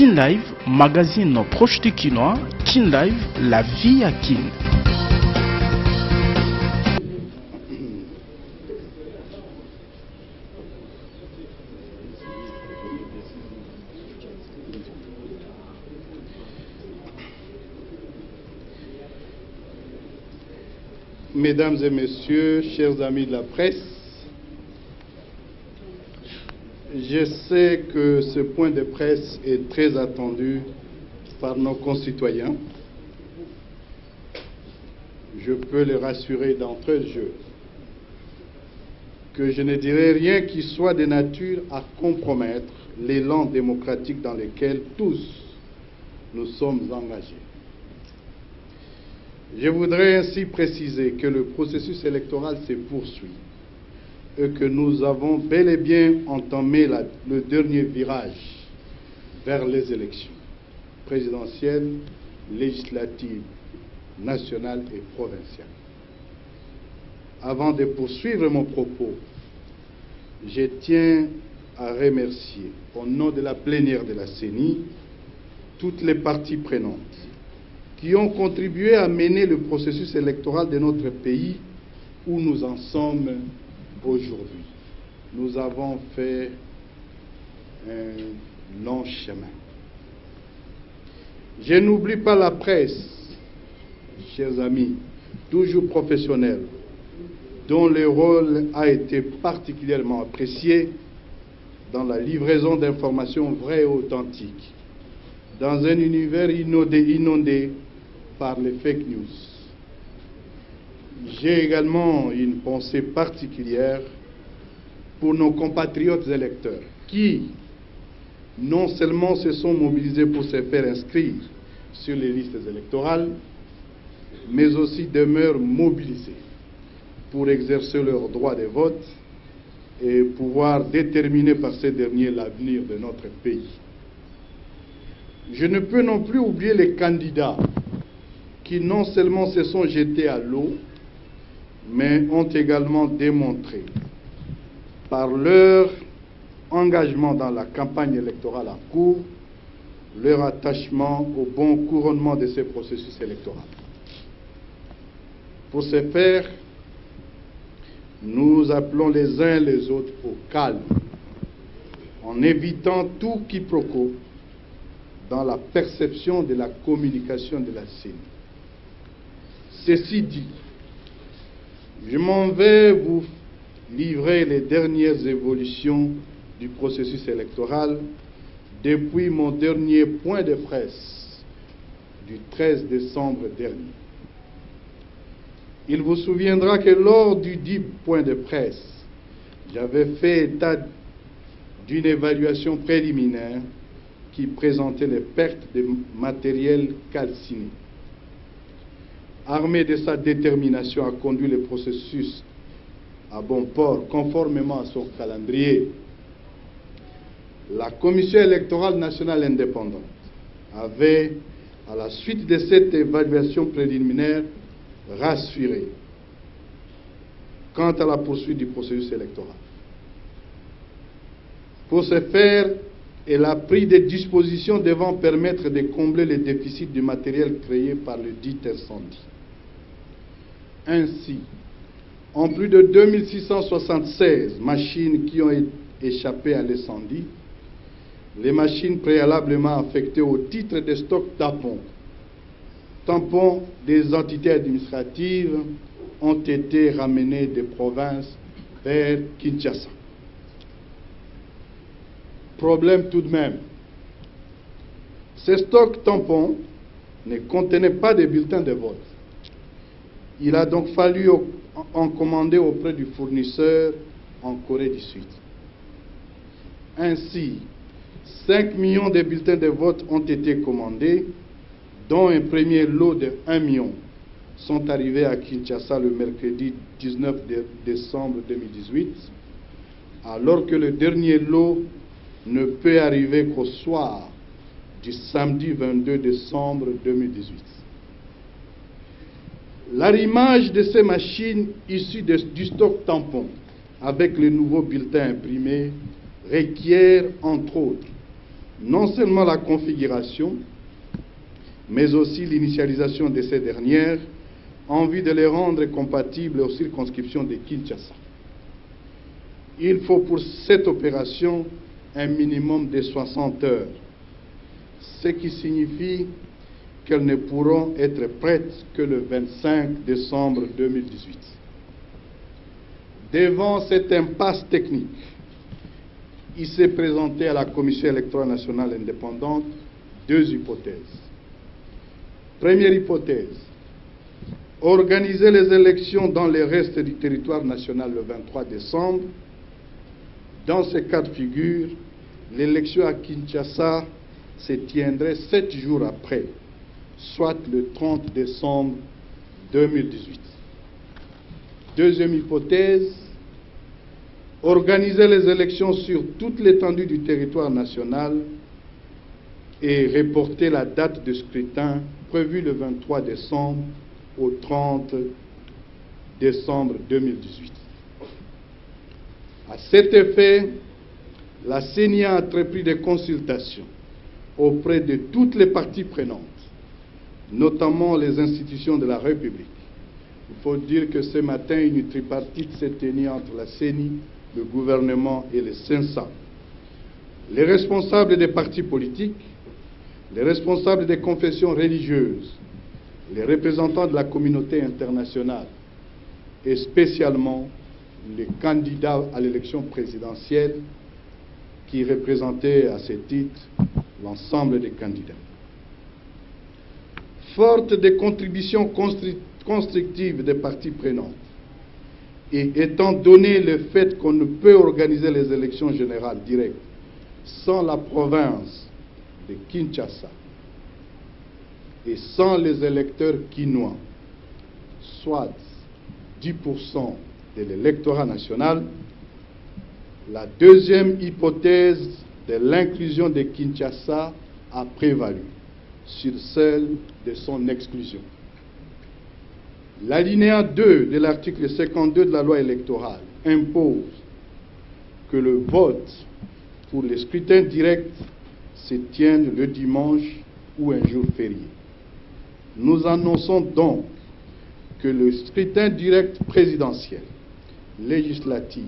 Kin Live, magazine proche du Kinois. Kin Live, la vie à Kin. Mesdames et messieurs, chers amis de la presse, je sais que ce point de presse est très attendu par nos concitoyens. Je peux les rassurer d'entrée de jeu que je ne dirai rien qui soit de nature à compromettre l'élan démocratique dans lequel tous nous sommes engagés. Je voudrais ainsi préciser que le processus électoral se poursuit et que nous avons bel et bien entamé le dernier virage vers les élections présidentielles, législatives, nationales et provinciales. Avant de poursuivre mon propos, je tiens à remercier, au nom de la plénière de la CENI, toutes les parties prenantes qui ont contribué à mener le processus électoral de notre pays où nous en sommes aujourd'hui. Nous avons fait un long chemin. Je n'oublie pas la presse, chers amis, toujours professionnelle, dont le rôle a été particulièrement apprécié dans la livraison d'informations vraies et authentiques, dans un univers inondé par les fake news. J'ai également une pensée particulière pour nos compatriotes électeurs qui, non seulement se sont mobilisés pour se faire inscrire sur les listes électorales, mais aussi demeurent mobilisés pour exercer leur droit de vote et pouvoir déterminer par ces derniers l'avenir de notre pays. Je ne peux non plus oublier les candidats qui non seulement se sont jetés à l'eau, mais ont également démontré par leur engagement dans la campagne électorale en cours leur attachement au bon couronnement de ce processus électoral. Pour ce faire, nous appelons les uns les autres au calme, en évitant tout quiproquo dans la perception de la communication de la CENI. Ceci dit, je m'en vais vous livrer les dernières évolutions du processus électoral depuis mon dernier point de presse du 13 décembre dernier. Il vous souviendra que lors du dit point de presse, j'avais fait état d'une évaluation préliminaire qui présentait les pertes de matériel calciné. Armé de sa détermination à conduire le processus à bon port, conformément à son calendrier, la Commission électorale nationale indépendante avait, à la suite de cette évaluation préliminaire, rassuré quant à la poursuite du processus électoral. Pour ce faire, elle a pris des dispositions devant permettre de combler les déficits du matériel créé par le dit incendie. Ainsi, en plus de 2676 machines qui ont échappé à l'incendie, les machines préalablement affectées au titre des stocks tampons des entités administratives ont été ramenées des provinces vers Kinshasa. Problème tout de même, ces stocks tampons ne contenaient pas de bulletins de vote. Il a donc fallu en commander auprès du fournisseur en Corée du Sud. Ainsi, 5 millions de bulletins de vote ont été commandés, dont un premier lot de 1 million sont arrivés à Kinshasa le mercredi 19 décembre 2018, alors que le dernier lot ne peut arriver qu'au soir du samedi 22 décembre 2018. L'arrimage de ces machines issues du stock tampon avec les nouveaux bulletins imprimés requiert, entre autres, non seulement la configuration, mais aussi l'initialisation de ces dernières en vue de les rendre compatibles aux circonscriptions de Kinshasa. Il faut pour cette opération un minimum de 60 heures, ce qui signifie qu'elles ne pourront être prêtes que le 25 décembre 2018. Devant cette impasse technique, il s'est présenté à la Commission électorale nationale indépendante deux hypothèses. Première hypothèse, organiser les élections dans le reste du territoire national le 23 décembre. Dans ce cas de figure, l'élection à Kinshasa se tiendrait 7 jours après, soit le 30 décembre 2018. Deuxième hypothèse, organiser les élections sur toute l'étendue du territoire national et reporter la date de scrutin prévue le 23 décembre au 30 décembre 2018. À cet effet, la CENI a entrepris des consultations auprès de toutes les parties prenantes, notamment les institutions de la République. Il faut dire que ce matin, une tripartite s'est tenue entre la CENI, le gouvernement et le CENSA. Les responsables des partis politiques, les responsables des confessions religieuses, les représentants de la communauté internationale et spécialement les candidats à l'élection présidentielle qui représentaient à ce titre l'ensemble des candidats. Forte des contributions constructives des parties prenantes et étant donné le fait qu'on ne peut organiser les élections générales directes sans la province de Kinshasa et sans les électeurs quinois, soit 10% de l'électorat national, la deuxième hypothèse de l'inclusion de Kinshasa a prévalu sur celle de son exclusion. L'alinéa 2 de l'article 52 de la loi électorale impose que le vote pour les scrutins directs se tienne le dimanche ou un jour férié. Nous annonçons donc que le scrutin direct présidentiel, législatif,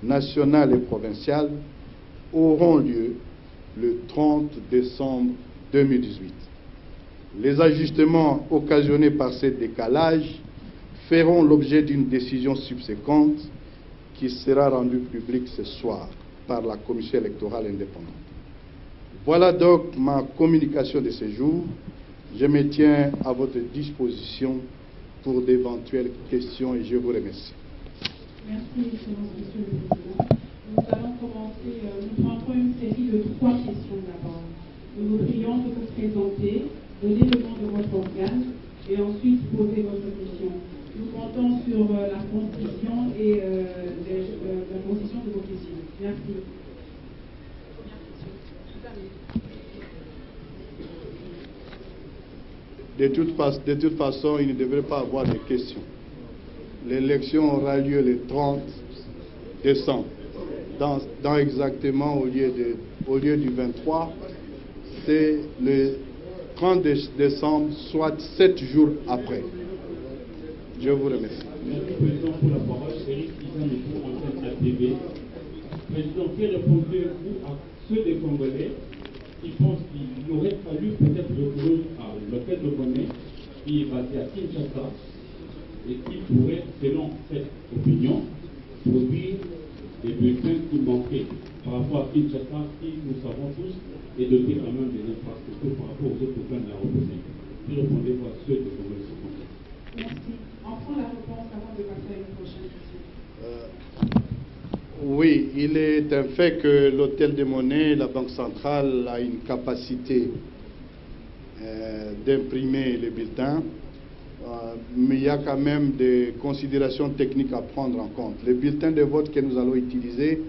national et provincial auront lieu le 30 décembre 2018. Les ajustements occasionnés par ce décalage feront l'objet d'une décision subséquente qui sera rendue publique ce soir par la Commission électorale indépendante. Voilà donc ma communication de ce jour. Je me tiens à votre disposition pour d'éventuelles questions et je vous remercie. Merci, Excellence, Monsieur le Président. Nous allons commencer, nous prendrons une série de 3 questions d'abord. Nous vous prions de vous présenter, donner le nom de votre organe et ensuite poser votre question. Nous comptons sur la concision et la concision de vos questions. Merci. De toute façon, il ne devrait pas avoir de questions. L'élection aura lieu le 30 décembre. Dans exactement, au lieu du 23, c'est le 30 décembre, soit 7 jours après. Je vous remercie. Merci, Président, pour la parole. Eric Izaniko, antenne ATV. Président, que répondez-vous à ceux des Congolais qui pensent qu'il aurait fallu peut-être recourir à l'hôtel de Bonnet, qui est basé à Kinshasa, et qui pourrait, selon cette opinion, produire des bulletins qui manquaient par rapport à Kinshasa, qui, nous savons tous, est doté quand même des infrastructures par rapport aux autres plans de la République. Que répondez-vous à ceux des Congolais? Merci. On prend la réponse avant de passer à une prochaine question. Oui, il est un fait que l'hôtel des monnaies, la Banque centrale, a une capacité d'imprimer les bulletins, mais il y a quand même des considérations techniques à prendre en compte. Les bulletins de vote que nous allons utiliser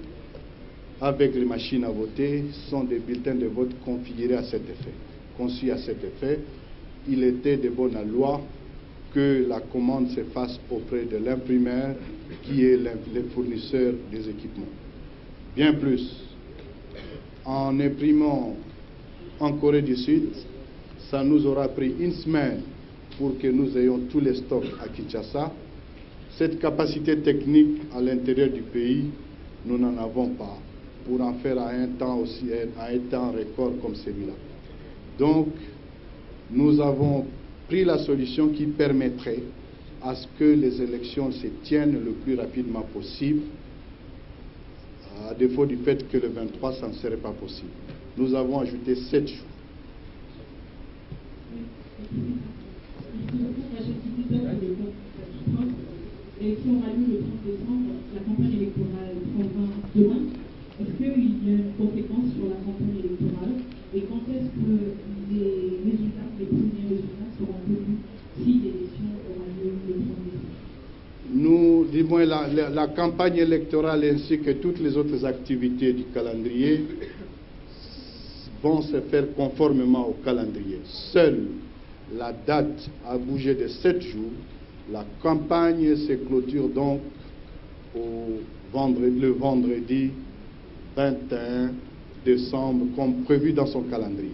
avec les machines à voter sont des bulletins de vote configurés à cet effet, conçus à cet effet. Il était de bonne loi que la commande se fasse auprès de l'imprimeur qui est le fournisseur des équipements. Bien plus, en imprimant en Corée du Sud, ça nous aura pris une semaine pour que nous ayons tous les stocks à Kinshasa. Cette capacité technique à l'intérieur du pays, nous n'en avons pas pour en faire à un temps record comme celui-là. Donc, nous avons pris la solution qui permettrait à ce que les élections se tiennent le plus rapidement possible, à défaut du fait que le 23, ça ne serait pas possible. Nous avons ajouté 7 jours. L'élection aura lieu le 30 décembre, la campagne électorale prendra demain. Est-ce qu'il y a une conséquence sur la campagne électorale et quand est-ce que les premiers résultats seront connus si l'élection aura lieu le 30 décembre? Nous, du moins, la campagne électorale ainsi que toutes les autres activités du calendrier vont se faire conformément au calendrier. Seule la date a bougé de 7 jours. La campagne se clôture donc le vendredi 21 décembre, comme prévu dans son calendrier.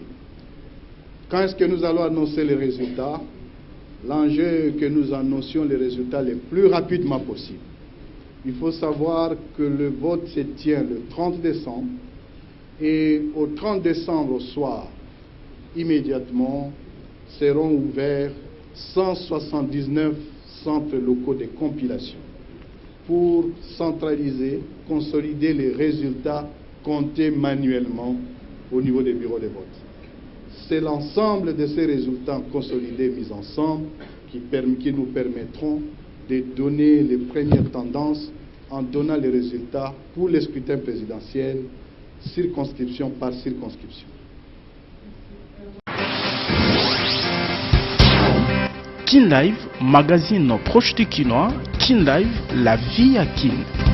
Quand est-ce que nous allons annoncer les résultats? L'enjeu est que nous annoncions les résultats les plus rapidement possible. Il faut savoir que le vote se tient le 30 décembre et au 30 décembre au soir, immédiatement, seront ouverts 179 centres locaux de compilation pour centraliser, consolider les résultats comptés manuellement au niveau des bureaux de vote. C'est l'ensemble de ces résultats consolidés, mis ensemble, qui nous permettront de donner les premières tendances en donnant les résultats pour les scrutins présidentiels, circonscription par circonscription. Kin Live, magazine proche du Kinois. Kin Live, la vie à Kin.